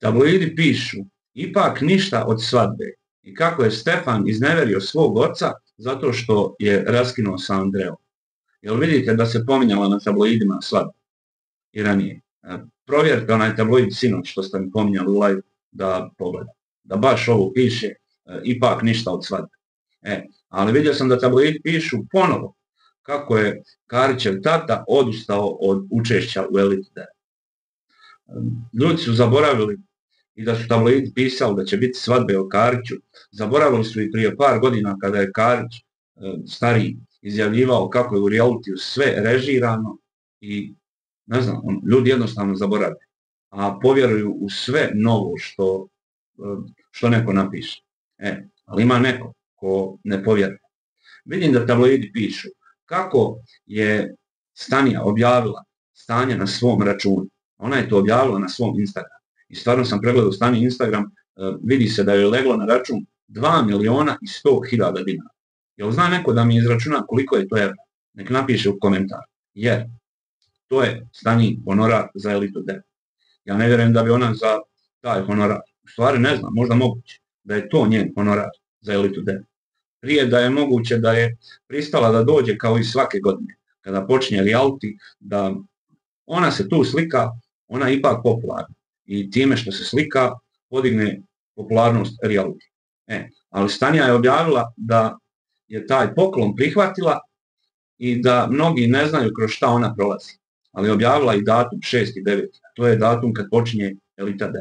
Tabloidi pišu, ipak ništa od svadbe i kako je Stefan izneverio svog oca zato što je raskinuo sa Andreom. Jel vidite da se pominjala na tabloidima svadba i ranije? Provjerite onaj tabloid sinoć što ste mi pominjali u live da pogledam. Da baš ovo piše, ipak ništa od svadbe. Ali vidio sam da tabloidi pišu ponovo kako je Karićev tata odustao od učešća u Elite 9. Ljudi su zaboravili i da su tabloidi pisali da će biti svadbe o Kariću. Zaboravili su i prije par godina kada je Karić stariji izjavljivao kako je u realitiju sve režirano i ne znam, ljudi jednostavno zaboravljaju, a povjeruju u sve novo što neko napiše. Ali ima neko ko ne povjeruje. Vidim da tabloidi pišu kako je Stanija objavila stanje na svom računu. Ona je to objavila na svom Instagramu. I stvarno sam pregledao stanje Instagram, vidi se da je leglo na račun 2.100.000 dinara. Jel zna neko da mi izračuna koliko je to evra? Nek napiše u komentar. Jer to je Stanji honorar za Elitu 9. Ja ne vjerujem da bi ona za taj honorar, u stvari ne znam, možda moguće da je to njen honorar za Elitu 9. Prije da je moguće da je pristala da dođe kao i svake godine, kada počinje reality, da ona se tu slika, ona je ipak popularna i time što se slika podigne popularnost reality. Ali Stanija je objavila da je taj poklon prihvatila i da mnogi ne znaju kroz šta ona prolazi. Ali je objavila i datum 6.9. To je datum kad počinje Elita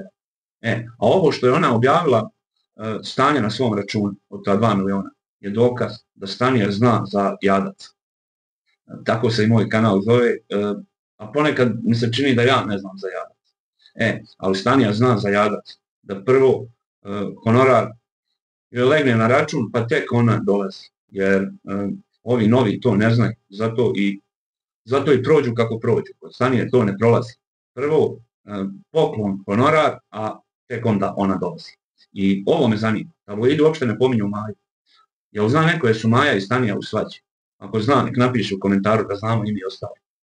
9. A ovo što je ona objavila stanje na svom računu od ta 2 miliona je dokaz da Stanija zna za jadac. Tako se i moj kanal zove, a ponekad mi se čini da ja ne znam za jadac. Ali Stanija zna za jadac. Da prvo honorar joj legne na račun, pa tek ona dolazi. Jer ovi novi to ne znaju, zato i prođu kako prođu. Kod Stanije to ne prolazi. Prvo poklon, honorar, a tek onda ona dolazi. I ovo me zanima. Tabloidi uopšte ne pominju Maju. Jel zna neko je su Maja i Stanija u svađi? Ako zna, nek napiše u komentaru da znamo i mi ostali.